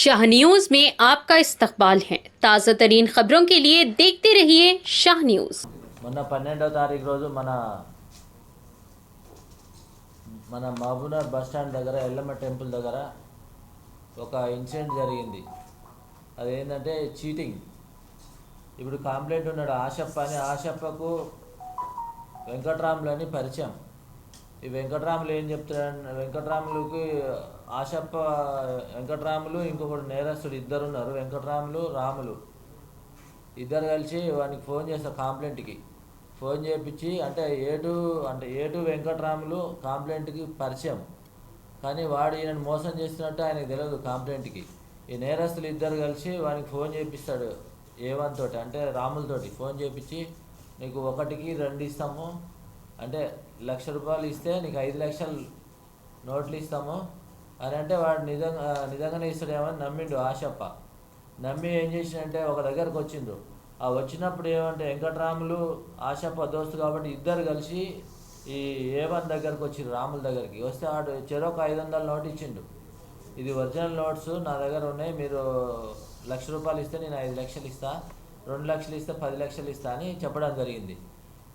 Shah news में आपका इस्तकबाल है। ताज़ा तरीन खबरों के लिए देखते रहिए शाह न्यूज। మొన్న 12వ తారీఖు రోజు మన మహబూబ్నగర్ బస్ స్టాండ్ దగ్గర ఎల్లమ్మ టెంపుల్ దగ్గర ఒక ఇన్సిడెంట్ జరిగింది. అదేంటంటే చీటింగ్. ఇప్పుడు కంప్లైంట్ ఉన్నాడు ఆశప్ప అని. ఆశప్పకు వెంకట్రాములు అని పరిచయం. ఈ వెంకట్రాములు ఏం చెప్తాడు, వెంకట్రాములకి ఆశప్ప, వెంకట్రాములు ఇంకొకటి నేరస్తుడు ఇద్దరు ఉన్నారు. వెంకట్రాములు రాములు ఇద్దరు కలిసి వానికి ఫోన్ చేస్తారు. కంప్లైంట్కి ఫోన్ చేయించి ఏటు వెంకట్రాములు కంప్లైంట్కి పరిచయం, కానీ వాడు ఈయనను మోసం చేస్తున్నట్టు ఆయనకు తెలియదు. కంప్లైంట్కి ఈ నేరస్తులు ఇద్దరు కలిసి వానికి ఫోన్ చేపిస్తాడు. A1 తోటి, అంటే రాములతోటి ఫోన్ చేపించి నీకు 1కి 2 ఇస్తాము, అంటే ₹1,00,000 ఇస్తే నీకు 5 లక్షలు నోట్లు ఇస్తాము అని అంటే వాడు నిజంగానే ఇస్తాడేమని నమ్మిండు ఆశప్ప. నమ్మి ఏం చేసిండంటే ఒక దగ్గరకు వచ్చిండు. ఆ వచ్చినప్పుడు ఏమంటే వెంకట్రాములు ఆశప్ప దోస్తు కాబట్టి ఇద్దరు కలిసి ఈ A1 దగ్గరకు వచ్చిండు. రాముల దగ్గరికి వస్తే వాడు చెరొక 500 నోటు ఇచ్చిండు. ఇది ఒరిజినల్ నోట్స్ నా దగ్గర ఉన్నాయి, మీరు ₹1,00,000 ఇస్తే నేను 5 లక్షలు ఇస్తా, 2 లక్షలు ఇస్తే 10 లక్షలు ఇస్తా అని చెప్పడం జరిగింది.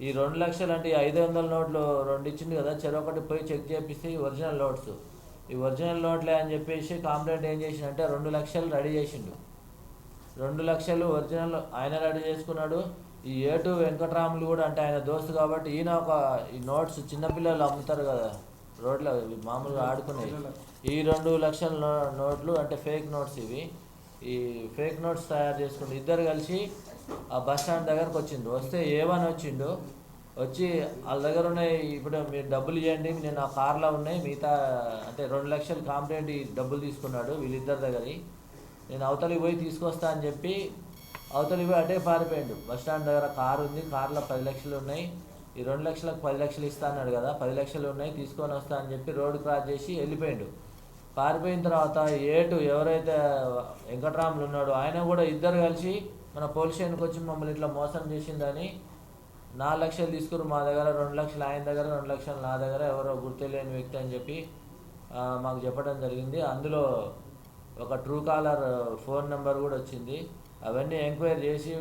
ఈ 2 లక్షలు అంటే 500 నోట్లు 2 ఇచ్చిండు కదా, చెరొకటి పోయి చెక్ చేపిస్తే ఈ ఒరిజినల్ నోట్స్, ఈ ఒరిజినల్ నోట్లే అని చెప్పేసి కంప్లైంట్ ఏం చేసిండంటే 2 లక్షలు రెడీ చేసిండు. 2 లక్షలు ఒరిజినల్ ఆయన రెడీ చేసుకున్నాడు. ఈ ఏటు వెంకట్రాములు కూడా, అంటే ఆయన దోస్తు కాబట్టి ఈయన ఈ నోట్స్ చిన్నపిల్లలు అమ్ముతారు కదా రోడ్లో మామూలుగా ఆడుకునేవి, ఈ 2 లక్షల నోట్లు అంటే ఫేక్ నోట్స్ ఇవి. ఈ ఫేక్ నోట్స్ తయారు చేసుకుని ఇద్దరు కలిసి ఆ బస్ స్టాండ్ దగ్గరకు వచ్చిండు. వస్తే A1 వచ్చిండు. వచ్చి వాళ్ళ దగ్గర ఉన్నాయి, ఇప్పుడు మీరు డబ్బులు ఇవ్వండి, నేను ఆ కార్లో ఉన్నాయి, మిగతా అంటే 2 లక్షలు కంప్లైంట్ డబ్బులు తీసుకున్నాడు వీళ్ళిద్దరి దగ్గర, నేను అవతలికి పోయి తీసుకొస్తా అని చెప్పి అవతలికి పోయి అటే పారిపోయాడు. బస్ స్టాండ్ దగ్గర కారు ఉంది, కార్లో 10 లక్షలు ఉన్నాయి, ఈ 2 లక్షలకు 10 లక్షలు ఇస్తా అన్నాడు కదా, 10 లక్షలు ఉన్నాయి తీసుకొని వస్తా అని చెప్పి రోడ్డు క్రాస్ చేసి వెళ్ళిపోయాడు. పారిపోయిన తర్వాత ఏటు ఎవరైతే వెంకట్రాములు ఉన్నాడో ఆయన కూడా ఇద్దరు కలిసి మన పోలీస్ స్టేషన్కి వచ్చి మమ్మల్ని ఇట్లా మోసం చేసిందని 4 లక్షలు తీసుకురు మా దగ్గర, 2 లక్షలు ఆయన దగ్గర, 2 లక్షలు నా దగ్గర, ఎవరో గుర్తులేని వ్యక్తి అని చెప్పి మాకు చెప్పడం జరిగింది. అందులో ఒక ట్రూ కాలర్ ఫోన్ నెంబర్ కూడా వచ్చింది. అవన్నీ ఎంక్వైరీ చేసి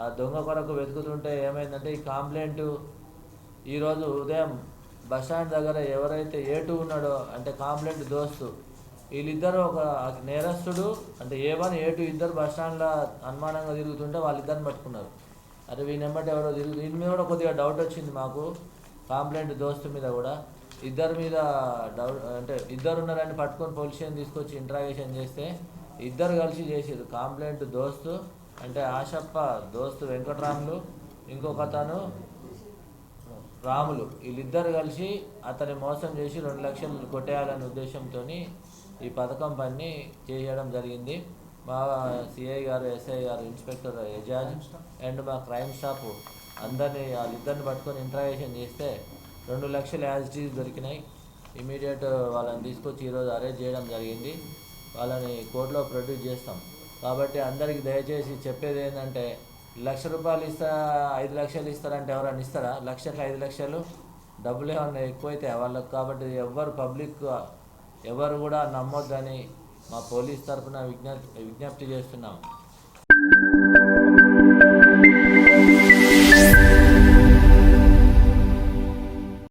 ఆ దొంగ కొరకు వెతుకుతుంటే ఏమైందంటే ఈ కంప్లైంట్ ఈరోజు ఉదయం బస్టాండ్ దగ్గర ఎవరైతే ఏటు ఉన్నాడో, అంటే కంప్లైంట్ దోస్తు, వీళ్ళిద్దరు ఒక నేరస్తుడు అంటే A1 ఏటు ఇద్దరు బస్టాండ్లో అనుమానంగా తిరుగుతుంటే వాళ్ళిద్దరిని పట్టుకున్నారు. అరే ఈ నెంబర్ ఎవరో దీని మీద కూడా కొద్దిగా డౌట్ వచ్చింది మాకు. కంప్లైంట్ దోస్తు మీద కూడా ఇద్దరి మీద డౌట్, అంటే ఇద్దరు ఉన్నారని పట్టుకొని పోలీస్ స్టేషన్ తీసుకొచ్చి ఇంట్రాగేషన్ చేస్తే ఇద్దరు కలిసి చేసారు. కంప్లైంట్ దోస్తు అంటే ఆశప్ప దోస్తు వెంకట్రాములు, ఇంకొక అతను రాములు, వీళ్ళిద్దరు కలిసి అతన్ని మోసం చేసి 2 లక్షలు కొట్టేయాలనే ఉద్దేశంతో ఈ పథకం పని చేయడం జరిగింది. మా సిఐ గారు, ఎస్ఐ గారు, ఇన్స్పెక్టర్ ఎజాజ్ అండ్ మా క్రైమ్ స్టాఫ్ అందరినీ వాళ్ళిద్దరిని పట్టుకొని ఇంట్రాగేషన్ చేస్తే 2 లక్షలు యాజ్ ఇట్ ఈజ్ దొరికినాయి. ఇమీడియట్ వాళ్ళని తీసుకొచ్చి ఈరోజు అరెస్ట్ చేయడం జరిగింది. వాళ్ళని కోర్టులో ప్రొడ్యూస్ చేస్తాం. కాబట్టి అందరికీ దయచేసి చెప్పేది ఏంటంటే ₹1,00,000 ఇస్తా 5 లక్షలు ఇస్తారంటే ఎవరైనా ఇస్తారా? 1,00,000కి 5 లక్షలు డబ్బులు ఏమన్నా ఎక్కువైతే వాళ్ళకు. కాబట్టి పబ్లిక్ ఎవరు కూడా నమ్మొద్దని మా పోలీస్ తరఫున విజ్ఞప్తి చేస్తున్నాం.